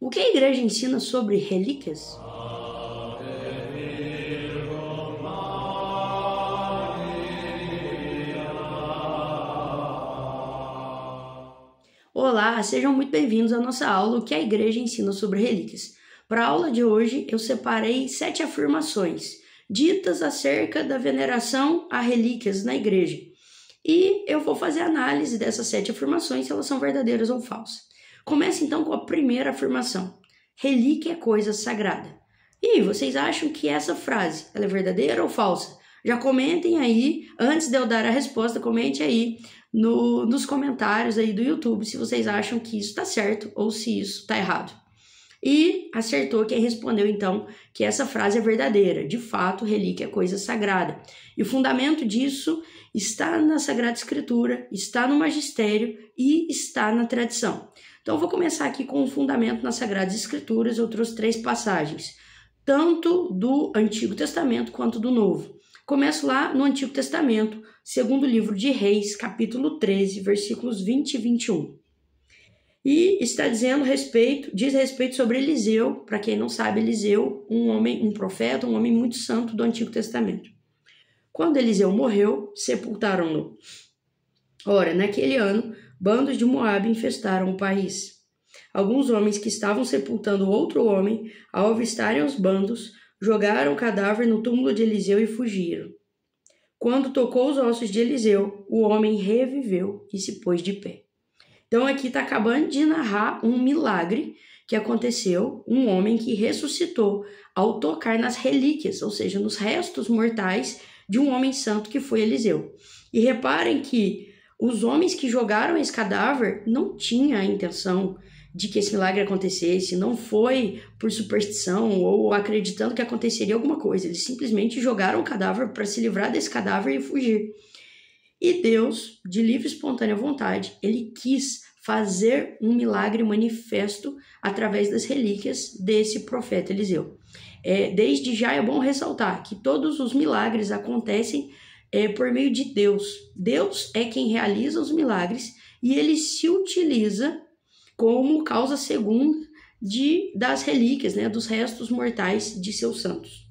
O que a igreja ensina sobre relíquias? Olá, sejam muito bem-vindos à nossa aula O que a igreja ensina sobre relíquias. Para a aula de hoje, eu separei 7 afirmações ditas acerca da veneração a relíquias na igreja. E eu vou fazer análise dessas 7 afirmações, se elas são verdadeiras ou falsas. Comece então com a primeira afirmação. Relíquia é coisa sagrada. E vocês acham que essa frase ela é verdadeira ou falsa? Já comentem aí, antes de eu dar a resposta, comente aí nos comentários aí do YouTube se vocês acham que isso está certo ou se isso está errado. E acertou quem respondeu então que essa frase é verdadeira. De fato, relíquia é coisa sagrada. E o fundamento disso está na Sagrada Escritura, está no magistério e está na tradição. Então, eu vou começar aqui com o fundamento nas Sagradas Escrituras. Eu trouxe 3 passagens, tanto do Antigo Testamento quanto do Novo. Começo lá no Antigo Testamento, segundo livro de Reis, capítulo 13, versículos 20 e 21. E está diz respeito sobre Eliseu. Para quem não sabe, Eliseu, um profeta, um homem muito santo do Antigo Testamento. Quando Eliseu morreu, sepultaram-no. Ora, naquele ano, bandos de Moabe infestaram o país. Alguns homens que estavam sepultando outro homem, ao avistarem os bandos, jogaram o cadáver no túmulo de Eliseu e fugiram. Quando tocou os ossos de Eliseu, o homem reviveu e se pôs de pé. Então aqui está acabando de narrar um milagre que aconteceu, um homem que ressuscitou ao tocar nas relíquias, ou seja, nos restos mortais de um homem santo que foi Eliseu. E reparem que os homens que jogaram esse cadáver não tinham a intenção de que esse milagre acontecesse, não foi por superstição ou acreditando que aconteceria alguma coisa. Eles simplesmente jogaram o cadáver para se livrar desse cadáver e fugir. E Deus, de livre e espontânea vontade, ele quis fazer um milagre manifesto através das relíquias desse profeta Eliseu. Desde já é bom ressaltar que todos os milagres acontecem por meio de Deus. Deus é quem realiza os milagres e ele se utiliza como causa segunda das relíquias, dos restos mortais de seus santos.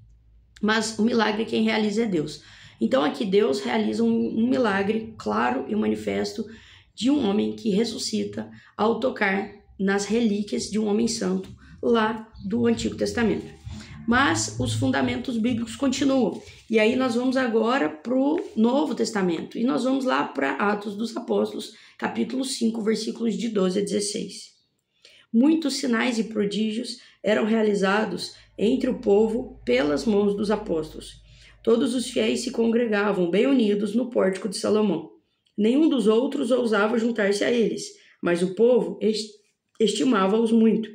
Mas o milagre quem realiza é Deus. Então aqui Deus realiza um milagre claro e manifesto de um homem que ressuscita ao tocar nas relíquias de um homem santo lá do Antigo Testamento. Mas os fundamentos bíblicos continuam. E aí nós vamos agora para o Novo Testamento. E nós vamos lá para Atos dos Apóstolos, capítulo 5, versículos de 12 a 16. Muitos sinais e prodígios eram realizados entre o povo pelas mãos dos apóstolos. Todos os fiéis se congregavam bem unidos no pórtico de Salomão. Nenhum dos outros ousava juntar-se a eles, mas o povo estimava-os muito.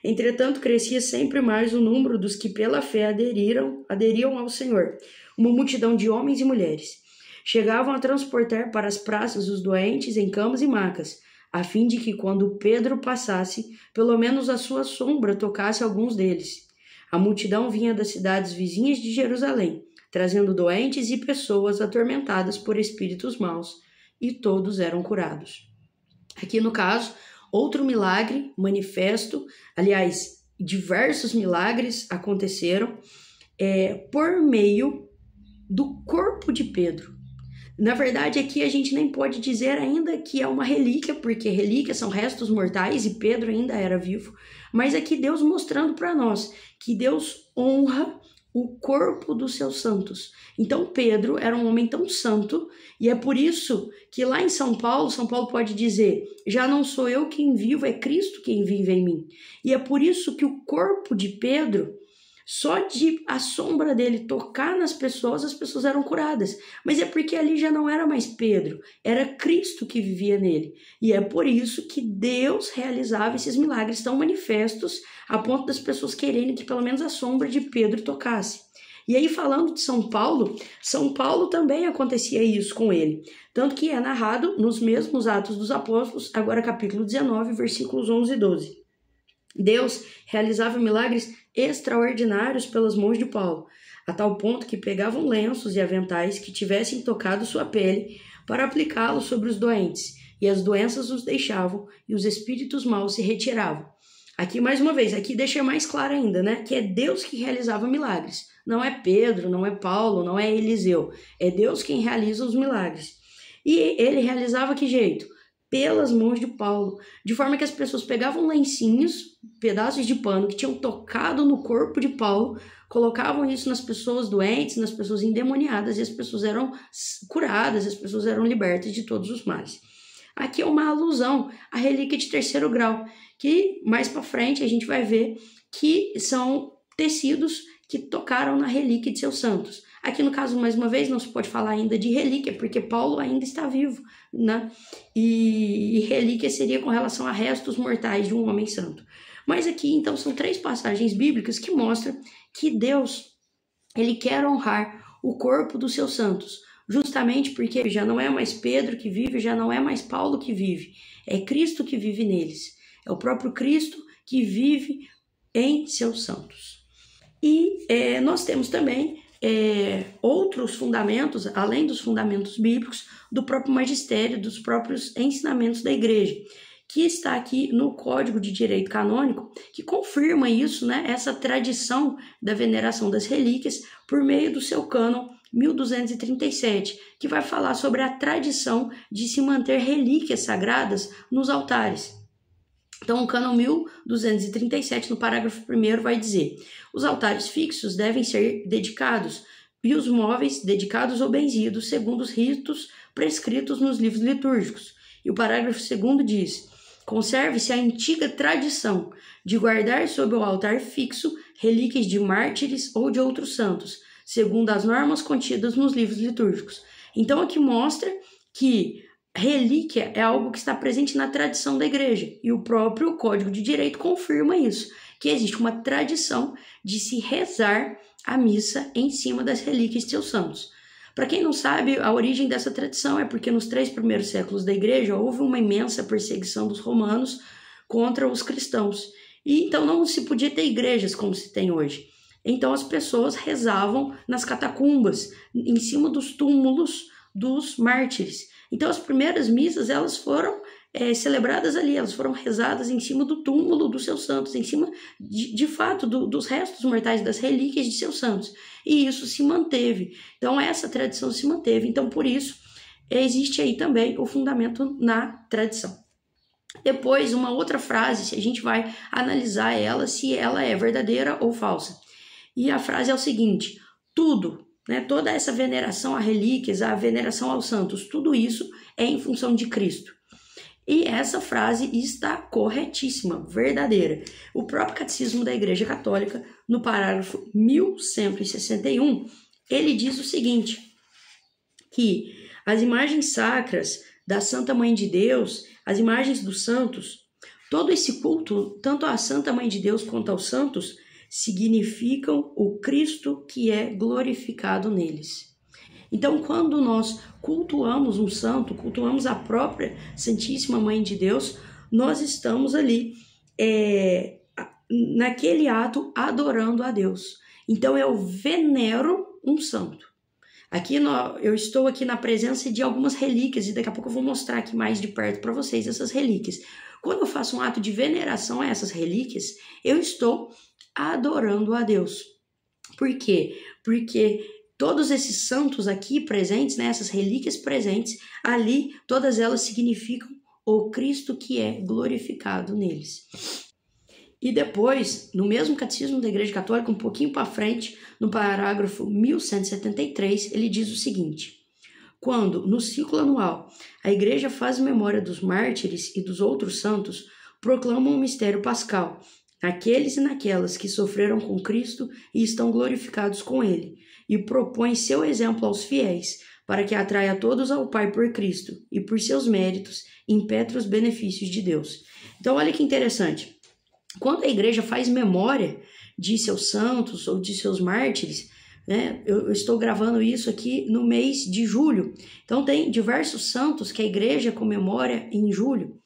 Entretanto, crescia sempre mais o número dos que pela fé aderiam ao Senhor, uma multidão de homens e mulheres. Chegavam a transportar para as praças os doentes em camas e macas, a fim de que quando Pedro passasse, pelo menos a sua sombra tocasse alguns deles. A multidão vinha das cidades vizinhas de Jerusalém, trazendo doentes e pessoas atormentadas por espíritos maus, e todos eram curados. Aqui no caso, outro milagre manifesto, aliás, diversos milagres aconteceram por meio do corpo de Pedro. Na verdade, aqui a gente nem pode dizer ainda que é uma relíquia, porque relíquias são restos mortais e Pedro ainda era vivo, mas aqui Deus mostrando para nós que Deus honra o corpo dos seus santos. Então Pedro era um homem tão santo, e é por isso que lá em São Paulo pode dizer: já não sou eu quem vivo, é Cristo quem vive em mim. E é por isso que o corpo de Pedro, só de a sombra dele tocar nas pessoas, as pessoas eram curadas. Mas é porque ali já não era mais Pedro, era Cristo que vivia nele. E é por isso que Deus realizava esses milagres tão manifestos, a ponto das pessoas quererem que pelo menos a sombra de Pedro tocasse. E aí, falando de São Paulo também acontecia isso com ele. Tanto que é narrado nos mesmos Atos dos Apóstolos, agora capítulo 19, versículos 11 e 12. Deus realizava milagres extraordinários pelas mãos de Paulo, a tal ponto que pegavam lenços e aventais que tivessem tocado sua pele para aplicá-los sobre os doentes, e as doenças os deixavam e os espíritos maus se retiravam. Aqui, mais uma vez, aqui deixa mais claro ainda, né? Que é Deus que realizava milagres. Não é Pedro, não é Paulo, não é Eliseu. É Deus quem realiza os milagres. E ele realizava que jeito? Pelas mãos de Paulo. De forma que as pessoas pegavam lencinhos, pedaços de pano que tinham tocado no corpo de Paulo, colocavam isso nas pessoas doentes, nas pessoas endemoniadas, e as pessoas eram curadas, as pessoas eram libertas de todos os males. Aqui é uma alusão à relíquia de terceiro grau, que mais para frente a gente vai ver que são tecidos que tocaram na relíquia de seus santos. Aqui no caso, mais uma vez, não se pode falar ainda de relíquia, porque Paulo ainda está vivo, né? E relíquia seria com relação a restos mortais de um homem santo. Mas aqui, então, são 3 passagens bíblicas que mostram que Deus, ele quer honrar o corpo dos seus santos, justamente porque já não é mais Pedro que vive, já não é mais Paulo que vive, é Cristo que vive neles. É o próprio Cristo que vive em seus santos. E nós temos também outros fundamentos, além dos fundamentos bíblicos, do próprio magistério, dos próprios ensinamentos da igreja, que está aqui no Código de Direito Canônico, que confirma isso, né, essa tradição da veneração das relíquias por meio do seu cânon 1237, que vai falar sobre a tradição de se manter relíquias sagradas nos altares. Então, o cânon 1237, no parágrafo 1º, vai dizer: os altares fixos devem ser dedicados e os móveis dedicados ou benzidos segundo os ritos prescritos nos livros litúrgicos. E o parágrafo 2º diz: conserve-se a antiga tradição de guardar sob o altar fixo relíquias de mártires ou de outros santos, segundo as normas contidas nos livros litúrgicos. Então, aqui mostra que relíquia é algo que está presente na tradição da igreja, e o próprio Código de Direito confirma isso, que existe uma tradição de se rezar a missa em cima das relíquias de seus santos. Para quem não sabe, a origem dessa tradição é porque nos 3 primeiros séculos da igreja houve uma imensa perseguição dos romanos contra os cristãos, e então não se podia ter igrejas como se tem hoje. Então as pessoas rezavam nas catacumbas, em cima dos túmulos dos mártires. Então as primeiras missas, elas foram celebradas ali, elas foram rezadas em cima do túmulo dos seus santos, em cima de fato dos restos mortais, das relíquias de seus santos. E isso se manteve. Então essa tradição se manteve. Então por isso existe aí também o fundamento na tradição. Depois, uma outra frase, se a gente vai analisar ela, se ela é verdadeira ou falsa. E a frase é o seguinte: tudo, né, toda essa veneração a relíquias, a veneração aos santos, tudo isso é em função de Cristo. E essa frase está corretíssima, verdadeira. O próprio Catecismo da Igreja Católica, no parágrafo 1161, ele diz o seguinte, que as imagens sacras da Santa Mãe de Deus, as imagens dos santos, todo esse culto, tanto à Santa Mãe de Deus quanto aos santos, significam o Cristo que é glorificado neles. Então, quando nós cultuamos um santo, cultuamos a própria Santíssima Mãe de Deus, nós estamos ali, naquele ato, adorando a Deus. Então, eu venero um santo. Aqui eu estou aqui na presença de algumas relíquias, e daqui a pouco eu vou mostrar aqui mais de perto para vocês essas relíquias. Quando eu faço um ato de veneração a essas relíquias, eu estou adorando a Deus. Por quê? Porque todos esses santos aqui presentes, né, essas relíquias presentes, ali, todas elas significam o Cristo que é glorificado neles. E depois, no mesmo Catecismo da Igreja Católica, um pouquinho para frente, no parágrafo 1173, ele diz o seguinte: quando, no ciclo anual, a Igreja faz memória dos mártires e dos outros santos, proclama um mistério pascal, naqueles e naquelas que sofreram com Cristo e estão glorificados com Ele, e propõe seu exemplo aos fiéis, para que atraia todos ao Pai por Cristo, e por seus méritos impetre os benefícios de Deus. Então, olha que interessante. Quando a igreja faz memória de seus santos ou de seus mártires, né, eu estou gravando isso aqui no mês de julho, então tem diversos santos que a igreja comemora em julho.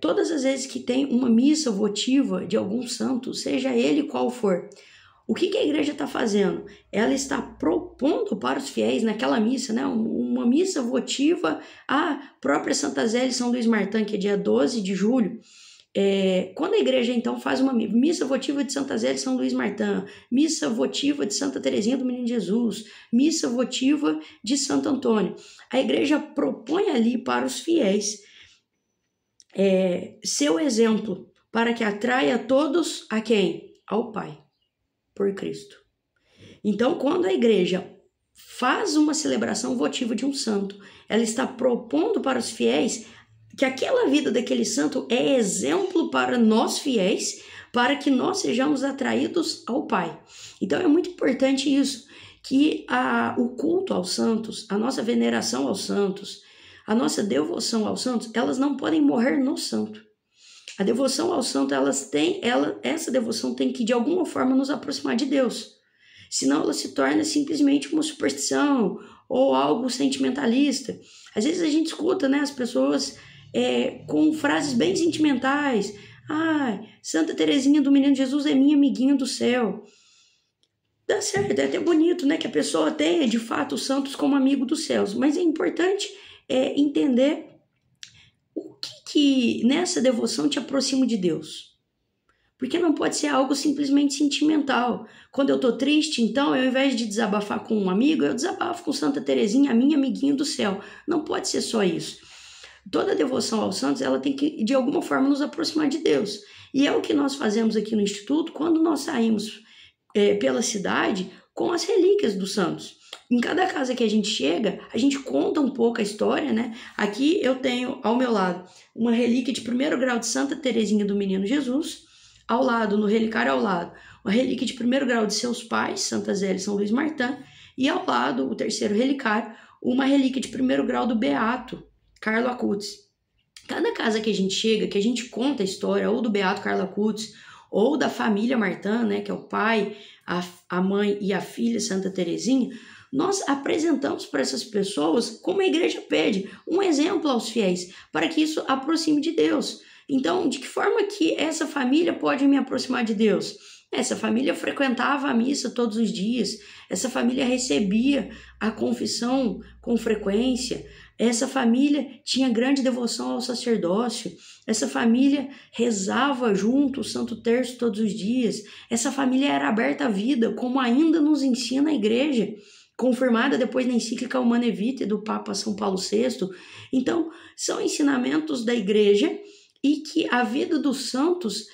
Todas as vezes que tem uma missa votiva de algum santo, seja ele qual for, o que a igreja está fazendo? Ela está propondo para os fiéis naquela missa, né, uma missa votiva à própria Santa Zélia e São Luís Martã, que é dia 12 de julho, Quando a igreja, então, faz uma missa votiva de Santa Zélia de São Luís Martin, missa votiva de Santa Teresinha do Menino Jesus, missa votiva de Santo Antônio, a igreja propõe ali para os fiéis seu exemplo, para que atraia todos a quem? Ao Pai, por Cristo. Então, quando a igreja faz uma celebração votiva de um santo, ela está propondo para os fiéis que aquela vida daquele santo é exemplo para nós fiéis, para que nós sejamos atraídos ao Pai. Então é muito importante isso, que o culto aos santos, a nossa veneração aos santos, a nossa devoção aos santos, elas não podem morrer no santo. A devoção ao santo, essa devoção tem que de alguma forma nos aproximar de Deus. Senão ela se torna simplesmente uma superstição ou algo sentimentalista. Às vezes a gente escuta, né, as pessoas com frases bem sentimentais. Santa Teresinha do Menino Jesus é minha amiguinha do céu. Dá certo, é até bonito, né, que a pessoa tenha de fato os santos como amigo dos céus. Mas é importante entender o que nessa devoção te aproxima de Deus. Porque não pode ser algo simplesmente sentimental. Quando eu tô triste, então, ao invés de desabafar com um amigo, eu desabafo com Santa Teresinha, a minha amiguinha do céu. Não pode ser só isso. Toda devoção aos santos, ela tem que, de alguma forma, nos aproximar de Deus. E é o que nós fazemos aqui no Instituto quando nós saímos pela cidade com as relíquias dos santos. Em cada casa que a gente chega, a gente conta um pouco a história, né? Aqui eu tenho, ao meu lado, uma relíquia de 1º grau de Santa Teresinha do Menino Jesus. Ao lado, no relicário ao lado, uma relíquia de 1º grau de seus pais, Santa Zélia e São Luís Martin. E ao lado, o 3º relicário, uma relíquia de 1º grau do Beato Carlo Acutis. Cada casa que a gente chega, que a gente conta a história ou do Beato Carlo Acutis, ou da família Martin, né, que é o pai, a mãe e a filha Santa Teresinha, nós apresentamos para essas pessoas, como a igreja pede, um exemplo aos fiéis, para que isso aproxime de Deus. Então, de que forma que essa família pode me aproximar de Deus? Essa família frequentava a missa todos os dias, essa família recebia a confissão com frequência, essa família tinha grande devoção ao sacerdócio, essa família rezava junto o Santo Terço todos os dias, essa família era aberta à vida, como ainda nos ensina a igreja, confirmada depois na encíclica Humanae Vitae do Papa São Paulo VI. Então, são ensinamentos da igreja e que a vida dos santos,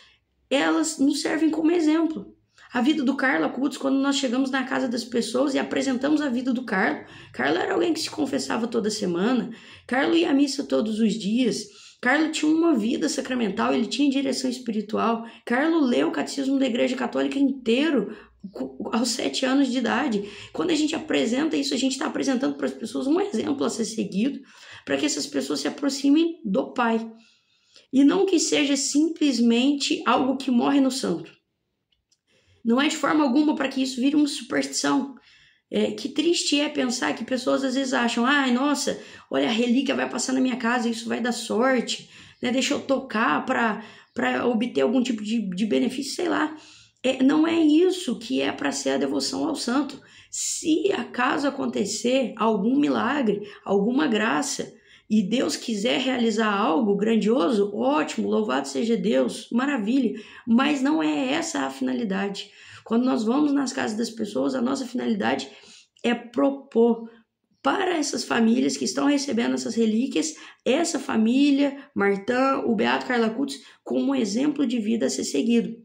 elas nos servem como exemplo. A vida do Carlo Acutis, quando nós chegamos na casa das pessoas e apresentamos a vida do Carlo era alguém que se confessava toda semana, Carlo ia à missa todos os dias, Carlo tinha uma vida sacramental, ele tinha direção espiritual, Carlo leu o Catecismo da Igreja Católica inteiro aos 7 anos de idade. Quando a gente apresenta isso, a gente está apresentando para as pessoas um exemplo a ser seguido, para que essas pessoas se aproximem do Pai. E não que seja simplesmente algo que morre no santo. Não é de forma alguma para que isso vire uma superstição. Que triste é pensar que pessoas às vezes acham, nossa, olha, a relíquia vai passar na minha casa, isso vai dar sorte, né? Deixa eu tocar para obter algum tipo de benefício, sei lá. Não é isso que é para ser a devoção ao santo. Se acaso acontecer algum milagre, alguma graça, e Deus quiser realizar algo grandioso, ótimo, louvado seja Deus, maravilha, mas não é essa a finalidade. Quando nós vamos nas casas das pessoas, a nossa finalidade é propor para essas famílias que estão recebendo essas relíquias, essa família, Martin, o Beato Carlo Acutis, como um exemplo de vida a ser seguido.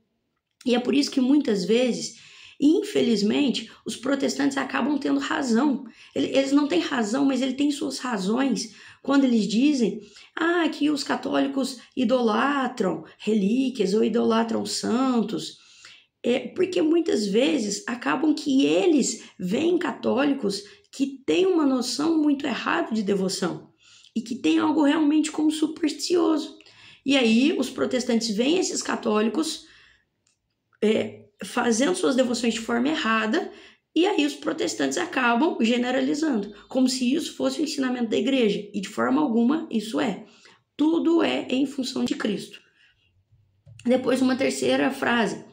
E é por isso que muitas vezes, infelizmente, os protestantes acabam tendo razão. Eles não têm razão, mas eles têm suas razões quando eles dizem que os católicos idolatram relíquias ou idolatram santos. Porque muitas vezes acabam que eles veem católicos que têm uma noção muito errada de devoção e que tem algo realmente como supersticioso. E aí os protestantes veem esses católicos fazendo suas devoções de forma errada, e aí os protestantes acabam generalizando, como se isso fosse o ensinamento da igreja, e de forma alguma isso é. Tudo é em função de Cristo. Depois uma terceira frase,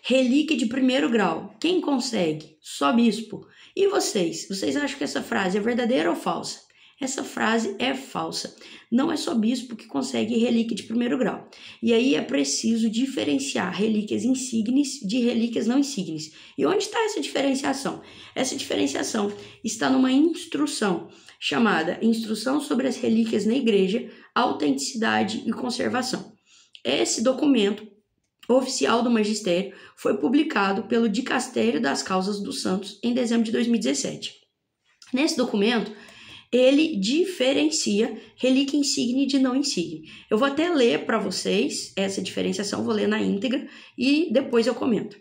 relíquia de 1º grau, quem consegue? Só bispo. E vocês? Vocês acham que essa frase é verdadeira ou falsa? Essa frase é falsa. Não é só bispo que consegue relíquia de primeiro grau. E aí é preciso diferenciar relíquias insígnes de relíquias não insígnes. E onde está essa diferenciação? Essa diferenciação está numa instrução chamada Instrução sobre as Relíquias na Igreja, Autenticidade e Conservação. Esse documento oficial do magistério foi publicado pelo Dicastério das Causas dos Santos em dezembro de 2017. Nesse documento, ele diferencia relíquia insígne de não insígne. Eu vou até ler para vocês essa diferenciação, vou ler na íntegra e depois eu comento.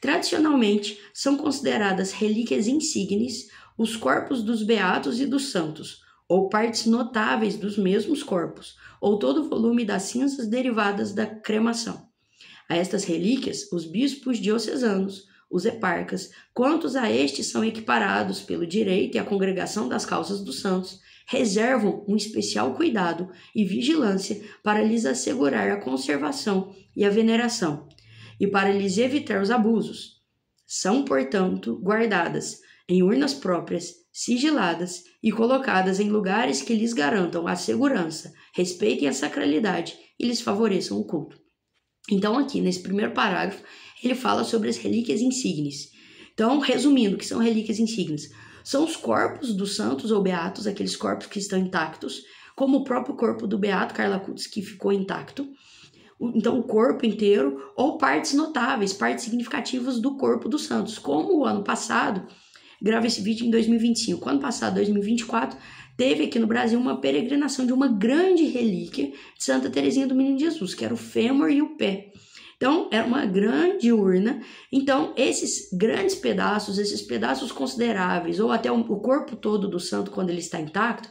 Tradicionalmente, são consideradas relíquias insígnes os corpos dos beatos e dos santos, ou partes notáveis dos mesmos corpos, ou todo o volume das cinzas derivadas da cremação. A estas relíquias, os bispos diocesanos, os eparcas, quantos a estes são equiparados pelo direito e a congregação das causas dos santos, reservam um especial cuidado e vigilância para lhes assegurar a conservação e a veneração, e para lhes evitar os abusos. São, portanto, guardadas em urnas próprias, sigiladas e colocadas em lugares que lhes garantam a segurança, respeitem a sacralidade e lhes favoreçam o culto. Então, aqui, nesse primeiro parágrafo, ele fala sobre as relíquias insígnes. Então, resumindo, o que são relíquias insígnes? São os corpos dos santos ou beatos, aqueles corpos que estão intactos, como o próprio corpo do beato Carla Cutts, que ficou intacto. Então, o corpo inteiro, ou partes notáveis, partes significativas do corpo dos santos. Como o ano passado, gravo esse vídeo em 2025, o ano passado, 2024, teve aqui no Brasil uma peregrinação de uma grande relíquia de Santa Teresinha do Menino Jesus, que era o fêmur e o pé. Então, era uma grande urna. Então, esses grandes pedaços, esses pedaços consideráveis, ou até o corpo todo do santo quando ele está intacto,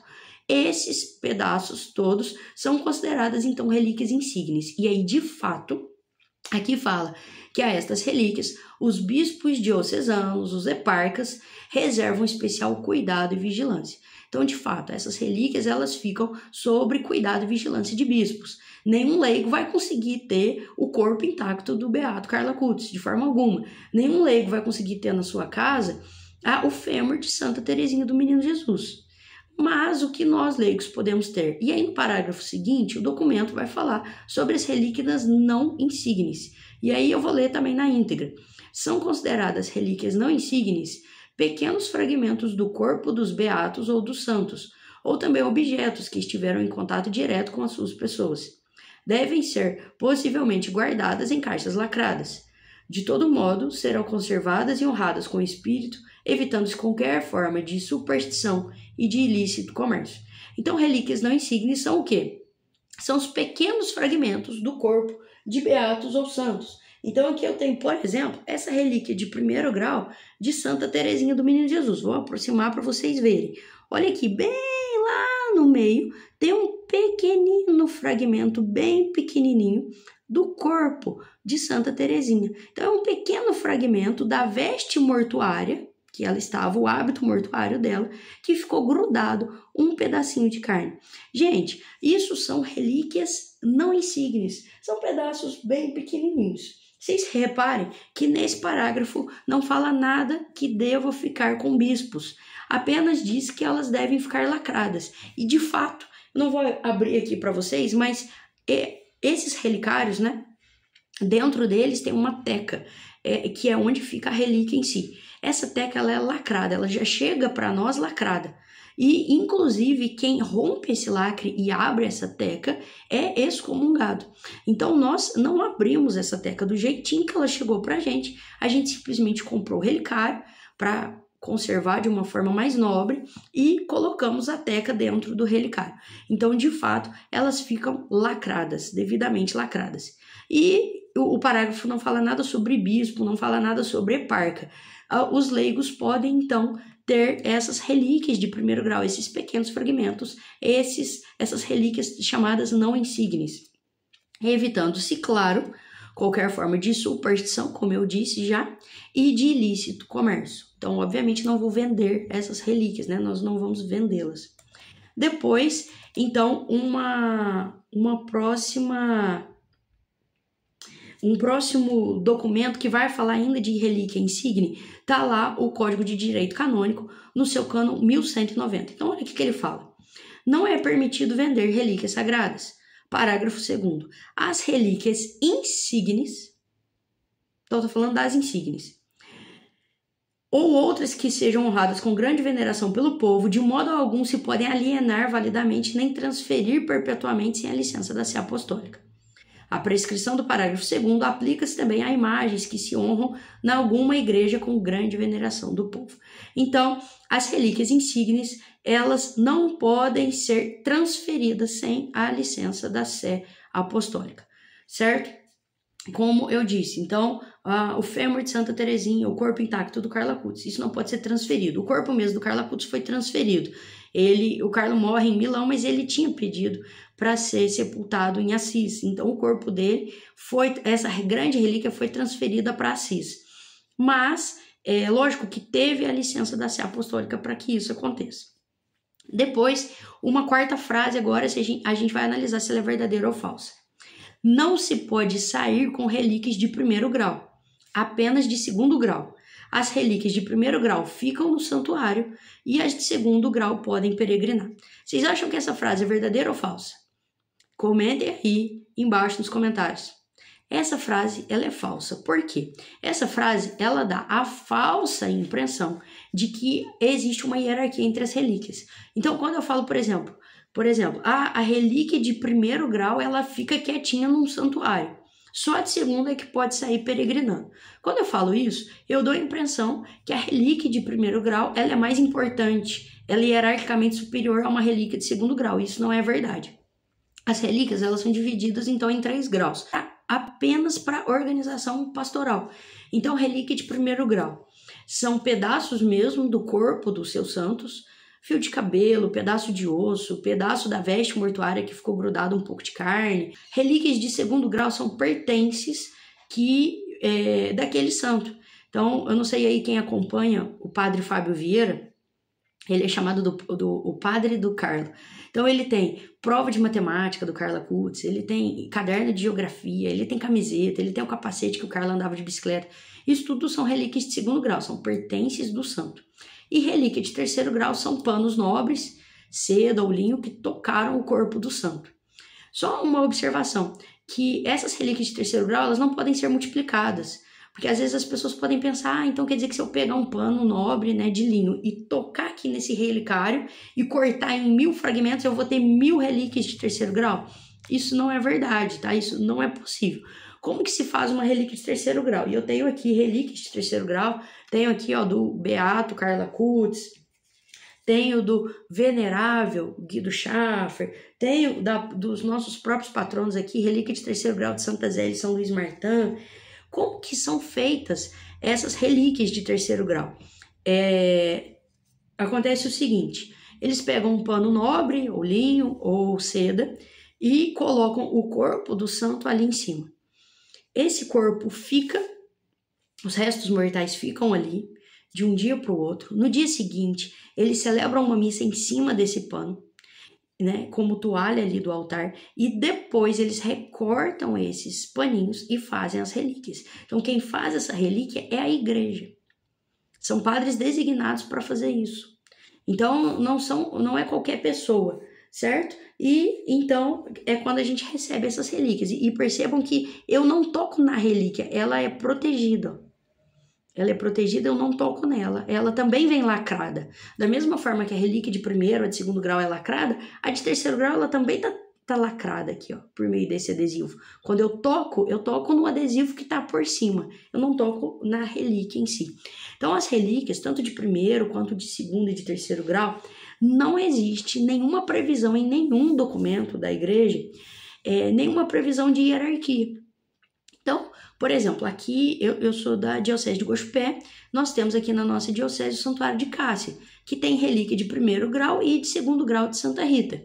esses pedaços todos são consideradas, então, relíquias insígnes. E aí, de fato, aqui fala que a estas relíquias, os bispos diocesanos, os eparcas, reservam especial cuidado e vigilância. Então, de fato, essas relíquias, elas ficam sob cuidado e vigilância de bispos. Nenhum leigo vai conseguir ter o corpo intacto do beato Carla Cutts, de forma alguma. Nenhum leigo vai conseguir ter na sua casa o fêmur de Santa Teresinha do Menino Jesus. Mas o que nós leigos podemos ter? E aí, no parágrafo seguinte, o documento vai falar sobre as relíquias não insígnes. E aí eu vou ler também na íntegra. São consideradas relíquias não insígnes pequenos fragmentos do corpo dos beatos ou dos santos, ou também objetos que estiveram em contato direto com as suas pessoas. Devem ser possivelmente guardadas em caixas lacradas. De todo modo, serão conservadas e honradas com espírito, evitando-se qualquer forma de superstição e de ilícito comércio. Então, relíquias não insígnes são o quê? São os pequenos fragmentos do corpo de beatos ou santos. Então, aqui eu tenho, por exemplo, essa relíquia de primeiro grau de Santa Teresinha do Menino Jesus. Vou aproximar para vocês verem. Olha aqui, bem lá no meio, tem um pequenino fragmento, bem pequenininho, do corpo de Santa Teresinha. Então, é um pequeno fragmento da veste mortuária, que ela estava, o hábito mortuário dela, que ficou grudado um pedacinho de carne. Gente, isso são relíquias não insígnes, são pedaços bem pequenininhos. Vocês reparem que nesse parágrafo não fala nada que deva ficar com bispos, apenas diz que elas devem ficar lacradas. E de fato, não vou abrir aqui para vocês, mas esses relicários, né, dentro deles tem uma teca, que é onde fica a relíquia em si. Essa teca ela é lacrada, ela já chega para nós lacrada. E, inclusive, quem rompe esse lacre e abre essa teca é excomungado. Então, nós não abrimos essa teca do jeitinho que ela chegou para a gente simplesmente comprou o relicário para conservar de uma forma mais nobre e colocamos a teca dentro do relicário. Então, de fato, elas ficam lacradas, devidamente lacradas. E o parágrafo não fala nada sobre bispo, não fala nada sobre eparca. Os leigos podem, então, ter essas relíquias de primeiro grau, esses pequenos fragmentos, essas relíquias chamadas não insígnes, evitando-se, claro, qualquer forma de superstição, como eu disse já, e de ilícito comércio. Então, obviamente, não vou vender essas relíquias, né? Nós não vamos vendê-las. Depois, então, um próximo documento que vai falar ainda de relíquia insígne, tá lá o Código de Direito Canônico, no seu cânon 1190. Então, olha o que ele fala. Não é permitido vender relíquias sagradas. Parágrafo 2º. As relíquias insígnes, então estou falando das insígnes, ou outras que sejam honradas com grande veneração pelo povo, de modo algum se podem alienar validamente nem transferir perpetuamente sem a licença da Sé Apostólica. A prescrição do parágrafo 2º aplica-se também a imagens que se honram em alguma igreja com grande veneração do povo. Então, as relíquias insígnes, elas não podem ser transferidas sem a licença da Sé Apostólica, certo? Como eu disse, então, o fêmur de Santa Teresinha, o corpo intacto do Carlo Acutis, isso não pode ser transferido. O corpo mesmo do Carlo Acutis foi transferido. O Carlo morre em Milão, mas ele tinha pedido para ser sepultado em Assis. Então, o corpo dele essa grande relíquia foi transferida para Assis. Mas, é lógico que teve a licença da Sé Apostólica para que isso aconteça. Depois, uma quarta frase agora, a gente vai analisar se ela é verdadeira ou falsa. Não se pode sair com relíquias de 1º grau, apenas de 2º grau. As relíquias de 1º grau ficam no santuário e as de 2º grau podem peregrinar. Vocês acham que essa frase é verdadeira ou falsa? Comentem aí embaixo nos comentários. Essa frase, ela é falsa. Por quê? Essa frase, ela dá a falsa impressão de que existe uma hierarquia entre as relíquias. Então, quando eu falo, por exemplo, a relíquia de 1º grau, ela fica quietinha num santuário. Só a de 2º é que pode sair peregrinando. Quando eu falo isso, eu dou a impressão que a relíquia de 1º grau, ela é mais importante. Ela é hierarquicamente superior a uma relíquia de 2º grau. Isso não é verdade. As relíquias, elas são divididas, então, em 3 graus. Apenas para organização pastoral. Então, relíquia de 1º grau são pedaços mesmo do corpo dos seus santos, fio de cabelo, pedaço de osso, pedaço da veste mortuária que ficou grudado um pouco de carne. Relíquias de 2º grau são pertences daquele santo. Então, eu não sei aí quem acompanha o padre Fábio Vieira, ele é chamado o padre do Carlo. Então, ele tem prova de matemática do Carlo Acutis, ele tem caderno de geografia, ele tem camiseta, ele tem o capacete que o Carlo andava de bicicleta. Isso tudo são relíquias de 2º grau, são pertences do santo. E relíquia de 3º grau são panos nobres, seda ou linho que tocaram o corpo do santo. Só uma observação, que essas relíquias de 3º grau, elas não podem ser multiplicadas, porque às vezes as pessoas podem pensar, então quer dizer que se eu pegar um pano nobre, né, de linho e tocar aqui nesse relicário e cortar em 1000 fragmentos, eu vou ter 1000 relíquias de 3º grau. Isso não é verdade, tá? Isso não é possível. Como que se faz uma relíquia de 3º grau? E eu tenho aqui relíquias de 3º grau, tenho aqui do Beato Carlo Acutis, tenho do Venerável Guido Schaffer, tenho dos nossos próprios patronos aqui, relíquia de 3º grau de Santa Zélia e São Luís Martin. Como que são feitas essas relíquias de 3º grau? Acontece o seguinte, eles pegam um pano nobre, ou linho, ou seda, e colocam o corpo do santo ali em cima. Esse corpo os restos mortais ficam ali, de um dia para o outro. No dia seguinte, eles celebram uma missa em cima desse pano, né, como toalha ali do altar, e depois eles recortam esses paninhos e fazem as relíquias. Então, quem faz essa relíquia é a igreja. São padres designados para fazer isso. Então, não é qualquer pessoa, certo? E então é quando a gente recebe essas relíquias. E percebam que eu não toco na relíquia, ela é protegida. Ela é protegida, eu não toco nela. Ela também vem lacrada. Da mesma forma que a relíquia de 1º, a de 2º grau é lacrada, a de 3º grau ela também tá lacrada aqui, ó, por meio desse adesivo. Quando eu toco no adesivo que tá por cima. Eu não toco na relíquia em si. Então as relíquias, tanto de 1º quanto de 2º e de 3º grau, não existe nenhuma previsão em nenhum documento da igreja, nenhuma previsão de hierarquia. Então, por exemplo, aqui eu sou da Diocese de Guaxupé, nós temos aqui na nossa Diocese o Santuário de Cássia, que tem relíquia de 1º grau e de 2º grau de Santa Rita.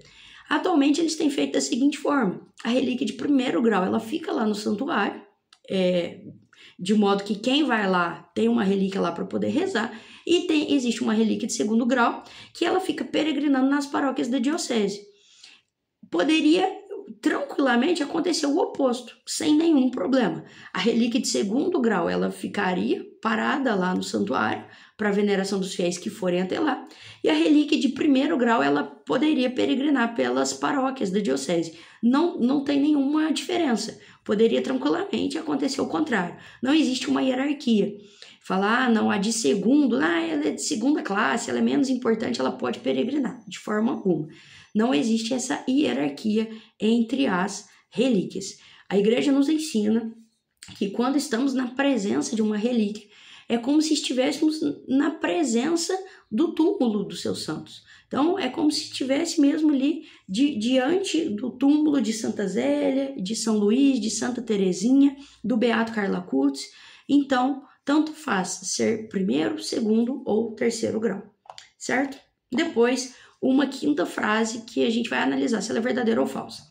Atualmente eles têm feito da seguinte forma, a relíquia de 1º grau, ela fica lá no santuário, de modo que quem vai lá tem uma relíquia lá para poder rezar, e existe uma relíquia de 2º grau, que ela fica peregrinando nas paróquias da Diocese. Poderia tranquilamente acontecer o oposto, sem nenhum problema. A relíquia de segundo grau, ela ficaria parada lá no santuário para a veneração dos fiéis que forem até lá, e a relíquia de primeiro grau, ela poderia peregrinar pelas paróquias da diocese. Não tem nenhuma diferença. Poderia tranquilamente acontecer o contrário. Não existe uma hierarquia. Falar, não, a de segundo, ela é de segunda classe, ela é menos importante, ela pode peregrinar, de forma alguma. Não existe essa hierarquia entre as relíquias. A igreja nos ensina que quando estamos na presença de uma relíquia, é como se estivéssemos na presença do túmulo dos seus santos. Então, é como se estivesse mesmo ali diante do túmulo de Santa Zélia, de São Luís, de Santa Teresinha, do Beato Carlo Acutis. Então, tanto faz ser primeiro, segundo ou terceiro grau, certo? Depois, uma quinta frase que a gente vai analisar se ela é verdadeira ou falsa.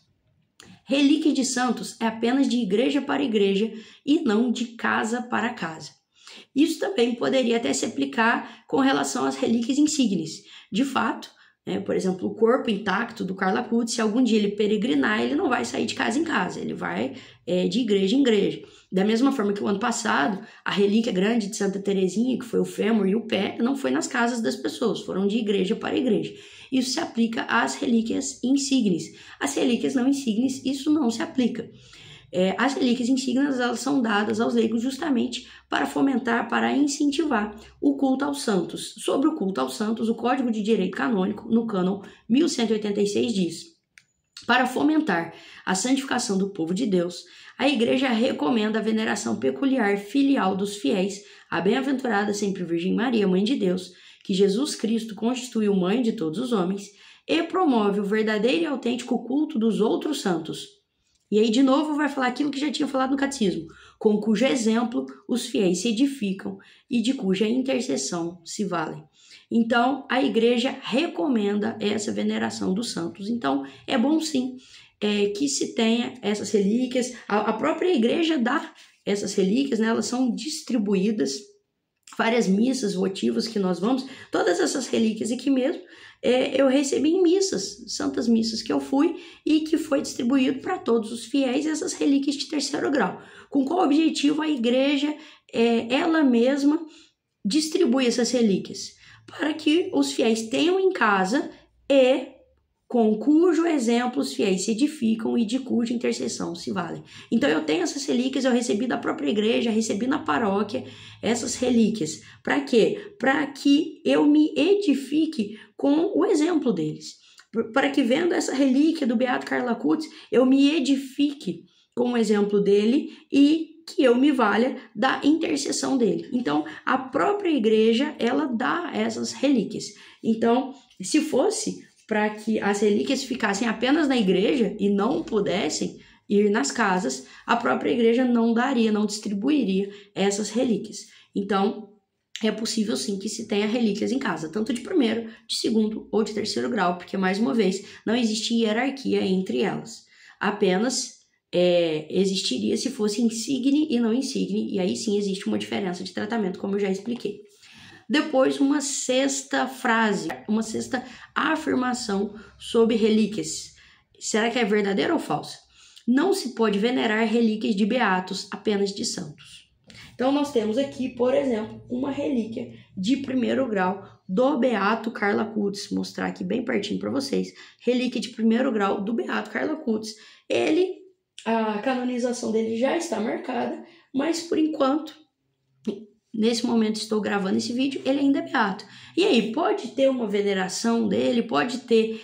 Relíquia de santos é apenas de igreja para igreja e não de casa para casa. Isso também poderia até se aplicar com relação às relíquias insígnes. De fato, por exemplo, o corpo intacto do Carlo Acutis, se algum dia ele peregrinar, ele não vai sair de casa em casa, ele vai de igreja em igreja. Da mesma forma que o ano passado, a relíquia grande de Santa Teresinha, que foi o fêmur e o pé, não foi nas casas das pessoas, foram de igreja para igreja. Isso se aplica às relíquias insígnes. As relíquias não insígnes, isso não se aplica. As relíquias insígnias, elas são dadas aos leigos justamente para fomentar, para incentivar o culto aos santos. Sobre o culto aos santos, o Código de Direito Canônico, no cânon 1186, diz: para fomentar a santificação do povo de Deus, a Igreja recomenda a veneração peculiar filial dos fiéis à bem-aventurada sempre Virgem Maria, Mãe de Deus, que Jesus Cristo constituiu mãe de todos os homens, e promove o verdadeiro e autêntico culto dos outros santos. E aí, de novo, vai falar aquilo que já tinha falado no catecismo, com cujo exemplo os fiéis se edificam e de cuja intercessão se valem. Então, a igreja recomenda essa veneração dos santos. Então, é bom sim que se tenha essas relíquias. A própria igreja dá essas relíquias, né? Elas são distribuídas, várias missas votivas que nós vamos, todas essas relíquias aqui mesmo, eu recebi em missas, santas missas que eu fui e que foi distribuído para todos os fiéis essas relíquias de terceiro grau. Com qual objetivo a igreja, ela mesma, distribui essas relíquias? Para que os fiéis tenham em casa e com cujo exemplo os fiéis se edificam e de cuja intercessão se valem. Então eu tenho essas relíquias, eu recebi da própria igreja, recebi na paróquia essas relíquias. Para quê? Para que eu me edifique com o exemplo deles. Para que vendo essa relíquia do Beato Carlo Acutis, eu me edifique com o exemplo dele e que eu me valha da intercessão dele. Então, a própria igreja, ela dá essas relíquias. Então, se fosse para que as relíquias ficassem apenas na igreja e não pudessem ir nas casas, a própria igreja não daria, não distribuiria essas relíquias. Então, é possível sim que se tenha relíquias em casa, tanto de primeiro, de segundo ou de terceiro grau, porque, mais uma vez, não existe hierarquia entre elas. Apenas existiria se fosse insigne e não insigne, e aí sim existe uma diferença de tratamento, como eu já expliquei. Depois, uma sexta frase, uma sexta afirmação sobre relíquias. Será que é verdadeira ou falsa? Não se pode venerar relíquias de beatos, apenas de santos. Então, nós temos aqui, por exemplo, uma relíquia de primeiro grau do Beato Carlo Acutis. Vou mostrar aqui bem pertinho para vocês. Relíquia de primeiro grau do Beato Carlo Acutis. A canonização dele já está marcada, mas por enquanto, nesse momento estou gravando esse vídeo, ele ainda é beato. E aí, pode ter uma veneração dele, pode ter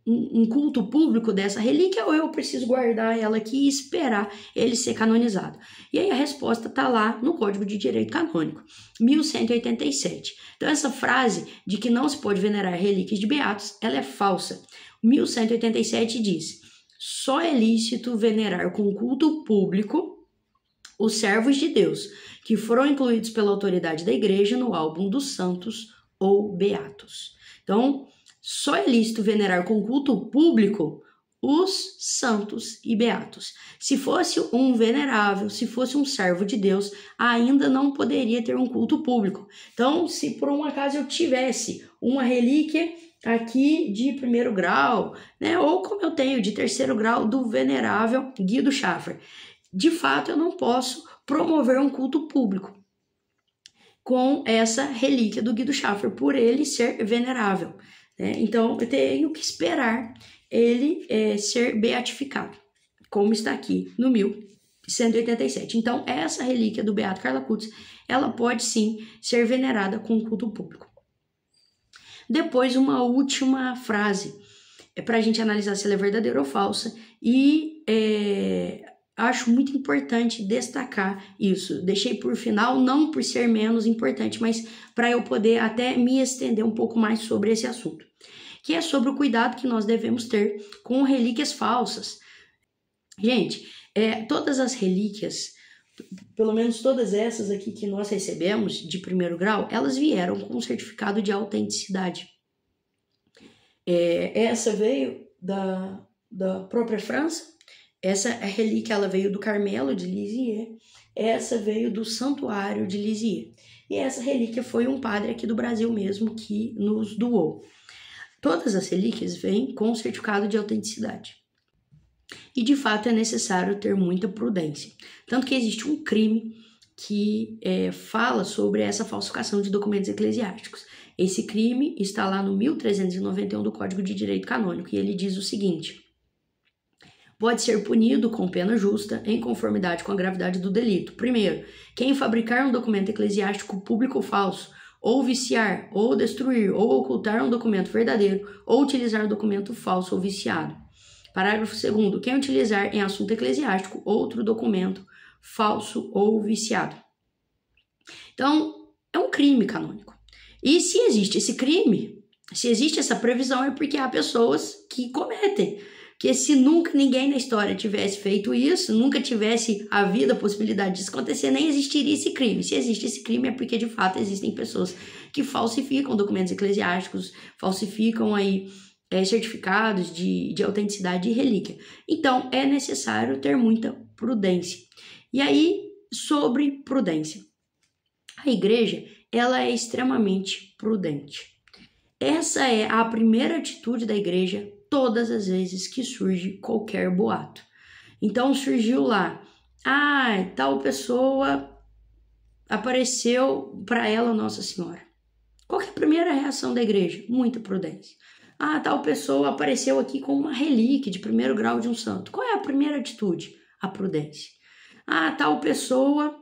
um culto público dessa relíquia, ou eu preciso guardar ela aqui e esperar ele ser canonizado? E aí a resposta está lá no Código de Direito Canônico, 1187. Então essa frase de que não se pode venerar relíquias de beatos, ela é falsa. 1187 diz: só é lícito venerar com culto público os servos de Deus, que foram incluídos pela autoridade da igreja no álbum dos santos ou beatos. Então, só é lícito venerar com culto público os santos e beatos. Se fosse um venerável, se fosse um servo de Deus, ainda não poderia ter um culto público. Então, se por um acaso eu tivesse uma relíquia aqui de 1º grau, né? Ou como eu tenho de 3º grau do venerável Guido Schaffer. De fato, eu não posso promover um culto público com essa relíquia do Guido Schaffer, por ele ser venerável, né? Então, eu tenho que esperar ele ser beatificado, como está aqui no 1187. Então, essa relíquia do Beato Carla Cutz, ela pode sim ser venerada com culto público. Depois, uma última frase, para a gente analisar se ela é verdadeira ou falsa, e acho muito importante destacar isso. Deixei por final, não por ser menos importante, mas para eu poder até me estender um pouco mais sobre esse assunto, que é sobre o cuidado que nós devemos ter com relíquias falsas. Gente, todas as relíquias, pelo menos todas essas aqui que nós recebemos de 1º grau, elas vieram com um certificado de autenticidade. Essa veio da própria França, essa relíquia ela veio do Carmelo de Lisieux, essa veio do Santuário de Lisieux. E essa relíquia foi um padre aqui do Brasil mesmo que nos doou. Todas as relíquias vêm com certificado de autenticidade. E de fato é necessário ter muita prudência. Tanto que existe um crime que fala sobre essa falsificação de documentos eclesiásticos. Esse crime está lá no 1391 do Código de Direito Canônico e ele diz o seguinte: pode ser punido com pena justa em conformidade com a gravidade do delito. Primeiro, quem fabricar um documento eclesiástico público ou falso, ou viciar, ou destruir, ou ocultar um documento verdadeiro, ou utilizar um documento falso ou viciado. Parágrafo 2º. Quem utilizar em assunto eclesiástico outro documento falso ou viciado. Então, é um crime canônico. E se existe esse crime, se existe essa previsão, é porque há pessoas que cometem. Porque se nunca ninguém na história tivesse feito isso, nunca tivesse havido a possibilidade disso acontecer, nem existiria esse crime. Se existe esse crime é porque, de fato, existem pessoas que falsificam documentos eclesiásticos, falsificam aí certificados de autenticidade e relíquia. Então, é necessário ter muita prudência. E aí, sobre prudência. A igreja, ela é extremamente prudente. Essa é a primeira atitude da igreja todas as vezes que surge qualquer boato. Então, surgiu lá, tal pessoa apareceu para ela Nossa Senhora. Qual que é a primeira reação da igreja? Muita prudência. Tal pessoa apareceu aqui com uma relíquia de 1º grau de um santo. Qual é a primeira atitude? A prudência. Tal pessoa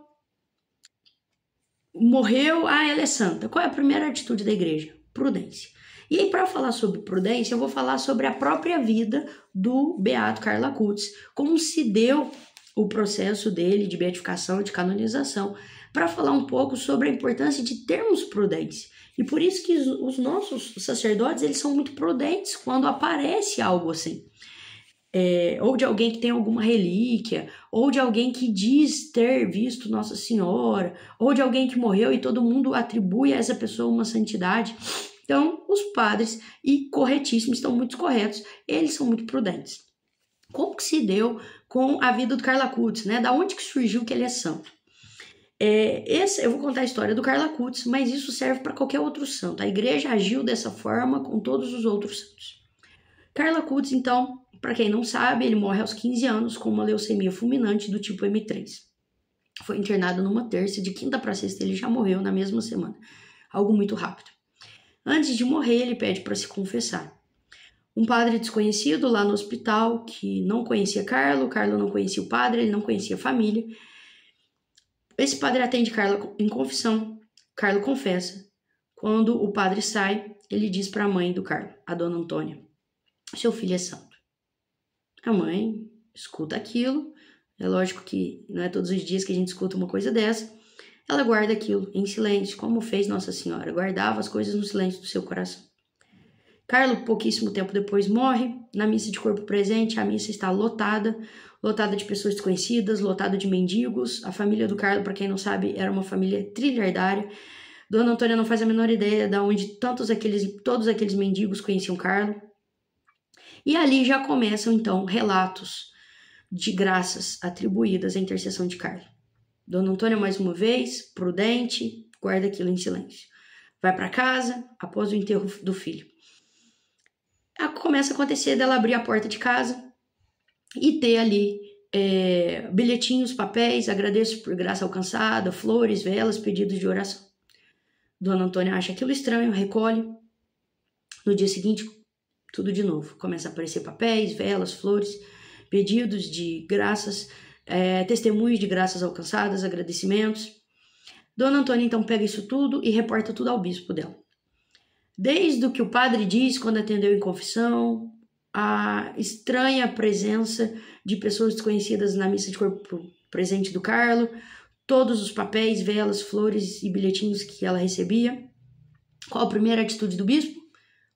morreu, ela é santa. Qual é a primeira atitude da igreja? Prudência. E aí, para falar sobre prudência, eu vou falar sobre a própria vida do Beato Carla Cutz, como se deu o processo dele de beatificação, de canonização, para falar um pouco sobre a importância de termos prudência. E por isso que os nossos sacerdotes, eles são muito prudentes quando aparece algo assim. Ou de alguém que tem alguma relíquia, ou de alguém que diz ter visto Nossa Senhora, ou de alguém que morreu e todo mundo atribui a essa pessoa uma santidade. Então, os padres, e corretíssimos, estão muito corretos, eles são muito prudentes. Como que se deu com a vida do Carla Cutz, né? Da onde que surgiu que ele é santo? Eu vou contar a história do Carla Cutz, mas isso serve para qualquer outro santo. A igreja agiu dessa forma com todos os outros santos. Carla Cutz, então, para quem não sabe, ele morre aos 15 anos com uma leucemia fulminante do tipo M3. Foi internado numa terça, de quinta para sexta ele já morreu na mesma semana. Algo muito rápido. Antes de morrer, ele pede para se confessar. Um padre desconhecido lá no hospital, que não conhecia Carlo não conhecia o padre, ele não conhecia a família. Esse padre atende Carlo em confissão, Carlo confessa. Quando o padre sai, ele diz para a mãe do Carlo, a dona Antônia: seu filho é santo. A mãe escuta aquilo, é lógico que não é todos os dias que a gente escuta uma coisa dessa. Ela guarda aquilo em silêncio, como fez Nossa Senhora, guardava as coisas no silêncio do seu coração. Carlo, pouquíssimo tempo depois, morre. Na missa de corpo presente, a missa está lotada de pessoas desconhecidas, lotada de mendigos. A família do Carlo, para quem não sabe, era uma família trilhardária. Dona Antônia não faz a menor ideia de onde todos aqueles mendigos conheciam Carlo. E ali já começam, então, relatos de graças atribuídas à intercessão de Carlo. Dona Antônia, mais uma vez, prudente, guarda aquilo em silêncio. Vai para casa após o enterro do filho. começa a acontecer dela abrir a porta de casa e ter ali bilhetinhos, papéis, agradeço por graça alcançada, flores, velas, pedidos de oração. Dona Antônia acha aquilo estranho, recolhe. No dia seguinte, tudo de novo. Começa a aparecer papéis, velas, flores, pedidos de graças, testemunhos de graças alcançadas, agradecimentos. Dona Antônia então pega isso tudo e reporta tudo ao bispo dela. Desde o que o padre disse quando atendeu em confissão, a estranha presença de pessoas desconhecidas na missa de corpo presente do Carlo, todos os papéis, velas, flores e bilhetinhos que ela recebia. Qual a primeira atitude do bispo?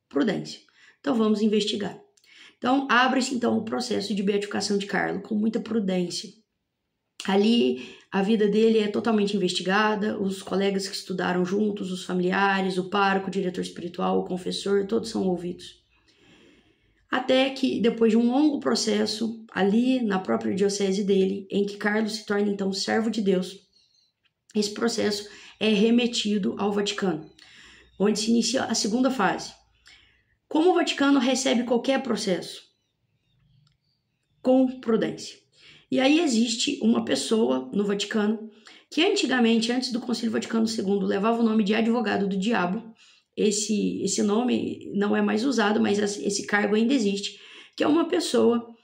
Prudência. Então vamos investigar. Então abre-se então o processo de beatificação de Carlo com muita prudência. Ali a vida dele é totalmente investigada, os colegas que estudaram juntos, os familiares, o pároco, o diretor espiritual, o confessor, todos são ouvidos. Até que, depois de um longo processo, ali na própria diocese dele, em que Carlos se torna então servo de Deus, esse processo é remetido ao Vaticano, onde se inicia a segunda fase. Como o Vaticano recebe qualquer processo? Com prudência. E aí existe uma pessoa no Vaticano que antigamente, antes do Concílio Vaticano II, levava o nome de advogado do diabo. Esse nome não é mais usado, mas esse cargo ainda existe, que é uma pessoa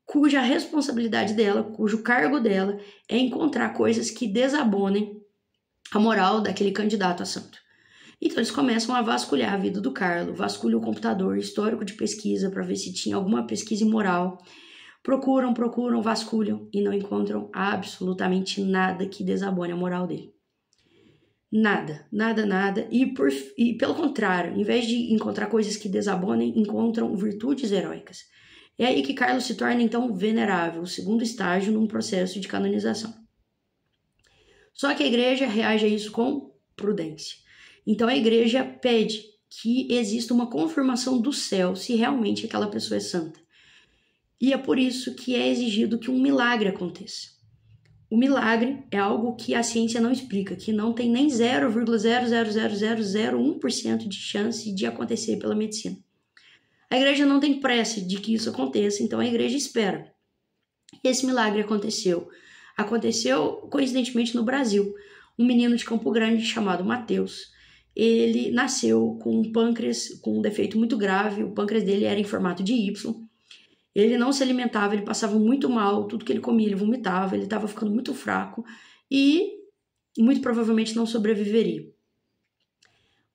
cuja responsabilidade dela, cujo cargo dela é encontrar coisas que desabonem a moral daquele candidato a santo. Então eles começam a vasculhar a vida do Carlo, vasculham o computador, histórico de pesquisa para ver se tinha alguma pesquisa imoral, procuram, vasculham e não encontram absolutamente nada que desabone a moral dele. Nada. E pelo contrário, em vez de encontrar coisas que desabonem, encontram virtudes heróicas. É aí que Carlos se torna então venerável, o segundo estágio num processo de canonização. Só que a igreja reage a isso com prudência. Então a igreja pede que exista uma confirmação do céu se realmente aquela pessoa é santa. E é por isso que é exigido que um milagre aconteça. O milagre é algo que a ciência não explica, que não tem nem 0,00001% de chance de acontecer pela medicina. A igreja não tem pressa de que isso aconteça, então a igreja espera. Esse milagre aconteceu. Aconteceu, coincidentemente, no Brasil. Um menino de Campo Grande chamado Mateus, ele nasceu com um pâncreas com um defeito muito grave, o pâncreas dele era em formato de Y. Ele não se alimentava, ele passava muito mal, tudo que ele comia ele vomitava, ele estava ficando muito fraco e muito provavelmente não sobreviveria.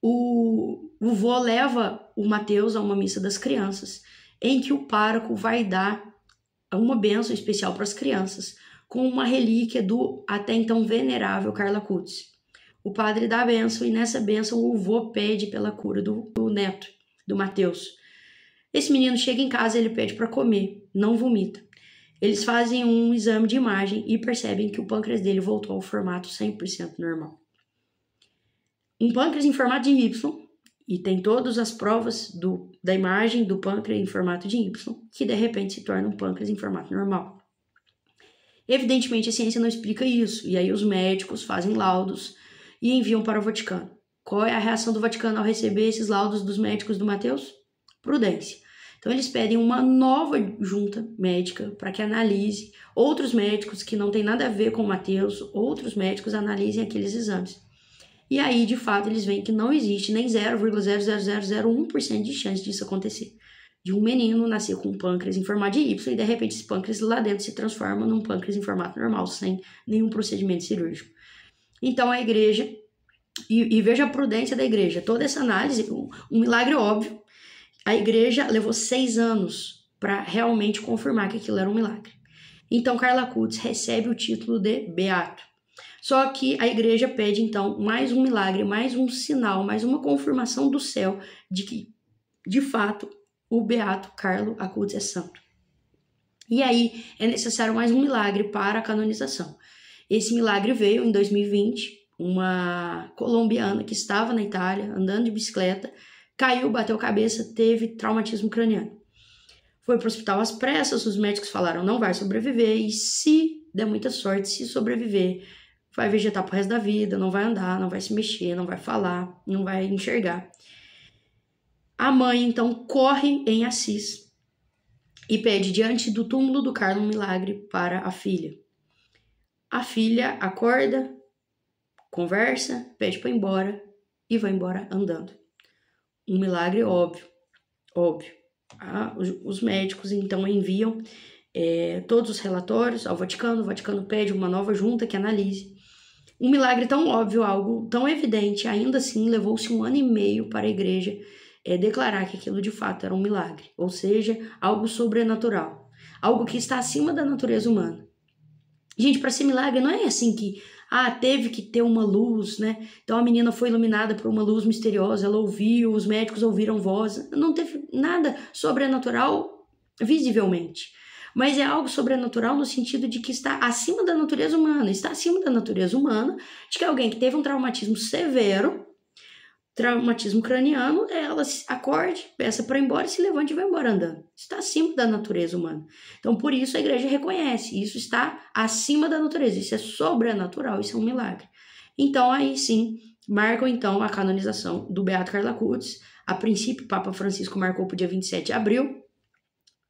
O vô leva o Mateus a uma missa das crianças, em que o pároco vai dar uma bênção especial para as crianças, com uma relíquia do até então venerável Carlo Acutis. O padre dá a bênção e nessa bênção o vô pede pela cura do neto, do Mateus. Esse menino chega em casa e ele pede para comer, não vomita. Eles fazem um exame de imagem e percebem que o pâncreas dele voltou ao formato 100% normal. Um pâncreas em formato de Y, e tem todas as provas da imagem do pâncreas em formato de Y, que de repente se torna um pâncreas em formato normal. Evidentemente a ciência não explica isso, e aí os médicos fazem laudos e enviam para o Vaticano. Qual é a reação do Vaticano ao receber esses laudos dos médicos do Mateus? Prudência. Então eles pedem uma nova junta médica para que analise, outros médicos que não tem nada a ver com o Mateus, outros médicos analisem aqueles exames. E aí, de fato, eles veem que não existe nem 0,00001% de chance disso acontecer. De um menino nascer com um pâncreas em formato de Y e de repente esse pâncreas lá dentro se transforma num pâncreas em formato normal, sem nenhum procedimento cirúrgico. Então a igreja, e veja a prudência da igreja, toda essa análise, um milagre óbvio, a igreja levou 6 anos para realmente confirmar que aquilo era um milagre. Então, Carlo Acutis recebe o título de beato. Só que a igreja pede, então, mais um milagre, mais um sinal, mais uma confirmação do céu de que, de fato, o beato Carlo Acutis é santo. E aí é necessário mais um milagre para a canonização. Esse milagre veio em 2020, uma colombiana que estava na Itália, andando de bicicleta, caiu, bateu a cabeça, teve traumatismo craniano. Foi para o hospital às pressas, os médicos falaram não vai sobreviver e se der muita sorte, se sobreviver, vai vegetar pro resto da vida, não vai andar, não vai se mexer, não vai falar, não vai enxergar. A mãe, então, corre em Assis e pede diante do túmulo do Carlo um milagre para a filha. A filha acorda, conversa, pede para ir embora e vai embora andando. Um milagre óbvio. Os médicos, então, enviam todos os relatórios ao Vaticano. O Vaticano pede uma nova junta que analise. Um milagre tão óbvio, algo tão evidente, ainda assim levou-se 1 ano e meio para a igreja declarar que aquilo de fato era um milagre, ou seja, algo sobrenatural, algo que está acima da natureza humana. Gente, para ser milagre não é assim que teve que ter uma luz, né? Então a menina foi iluminada por uma luz misteriosa, ela ouviu, os médicos ouviram voz, não teve nada sobrenatural visivelmente. Mas é algo sobrenatural no sentido de que está acima da natureza humana. Está acima da natureza humana de que alguém que teve um traumatismo severo, traumatismo craniano, ela acorde, peça para ir embora, se levante e vai embora andando. Está acima da natureza humana. Então, por isso a igreja reconhece, isso está acima da natureza, isso é sobrenatural, isso é um milagre. Então, aí sim, marcam então a canonização do Beato Carlo Acutis. A princípio, o Papa Francisco marcou para o dia 27 de abril,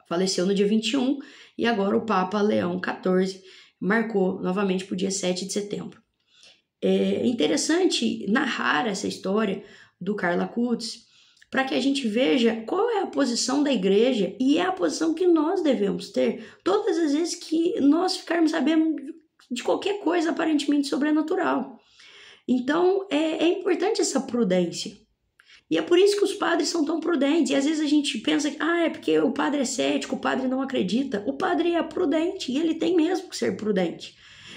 faleceu no dia 21, e agora o Papa Leão XIV marcou novamente para o dia 7 de setembro. É interessante narrar essa história do Carlo Acutis para que a gente veja qual é a posição da igreja e é a posição que nós devemos ter todas as vezes que nós ficarmos sabendo de qualquer coisa aparentemente sobrenatural. Então, é importante essa prudência. E é por isso que os padres são tão prudentes. E às vezes a gente pensa que é porque o padre é cético, o padre não acredita. O padre é prudente e ele tem mesmo que ser prudente.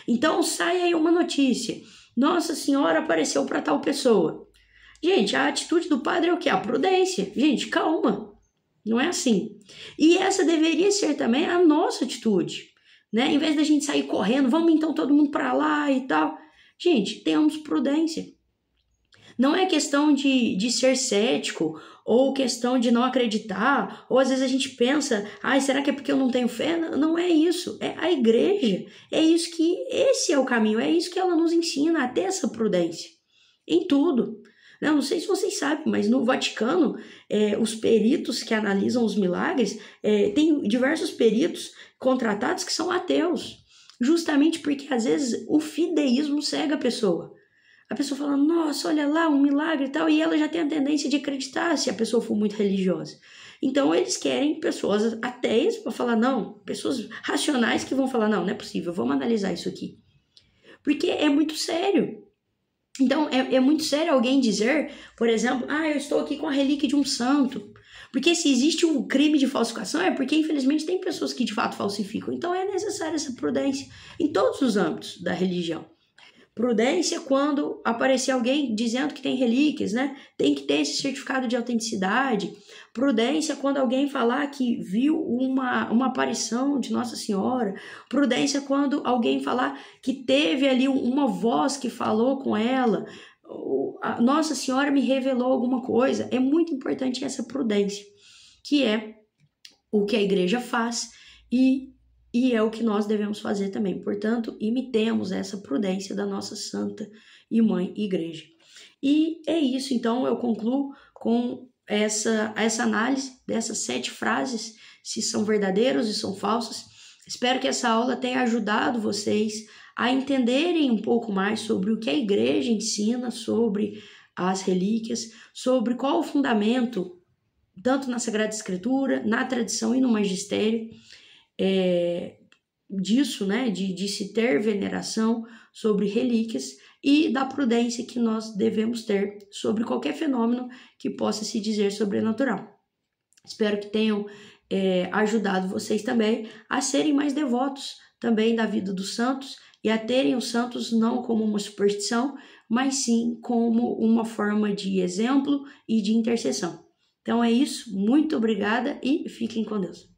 Então sai aí uma notícia. Nossa Senhora apareceu para tal pessoa. Gente, a atitude do padre é o quê? A prudência. Gente, calma. Não é assim. E essa deveria ser também a nossa atitude, né? Em vez da gente sair correndo, vamos então todo mundo para lá e tal. Gente, tenhamos prudência. Não é questão de ser cético ou questão de não acreditar, ou às vezes a gente pensa, será que é porque eu não tenho fé? Não é isso, é a igreja, é isso que, esse é o caminho, é isso que ela nos ensina, a ter essa prudência, em tudo. Não sei se vocês sabem, mas no Vaticano, os peritos que analisam os milagres, tem diversos peritos contratados que são ateus, justamente porque às vezes o fideísmo cega a pessoa. A pessoa fala, nossa, olha lá, um milagre e tal, e ela já tem a tendência de acreditar se a pessoa for muito religiosa. Então, eles querem pessoas ateias para falar, não, pessoas racionais que vão falar, não é possível, vamos analisar isso aqui. Porque é muito sério. Então, é muito sério alguém dizer, por exemplo, eu estou aqui com a relíquia de um santo. Porque se existe um crime de falsificação, é porque, infelizmente, tem pessoas que de fato falsificam. Então, é necessária essa prudência em todos os âmbitos da religião. Prudência quando aparecer alguém dizendo que tem relíquias, né? Tem que ter esse certificado de autenticidade. Prudência quando alguém falar que viu uma aparição de Nossa Senhora. Prudência quando alguém falar que teve ali uma voz que falou com ela. A Nossa Senhora me revelou alguma coisa. É muito importante essa prudência, que é o que a igreja faz e é o que nós devemos fazer também. Portanto, imitemos essa prudência da nossa santa e mãe igreja. E é isso, então eu concluo com essa análise dessas 7 frases, se são verdadeiras e são falsas. Espero que essa aula tenha ajudado vocês a entenderem um pouco mais sobre o que a igreja ensina sobre as relíquias, sobre qual o fundamento, tanto na Sagrada Escritura, na tradição e no magistério, disso, né, de se ter veneração sobre relíquias e da prudência que nós devemos ter sobre qualquer fenômeno que possa se dizer sobrenatural. Espero que tenham ajudado vocês também a serem mais devotos também da vida dos santos e a terem os santos não como uma superstição, mas sim como uma forma de exemplo e de intercessão. Então é isso, muito obrigada e fiquem com Deus.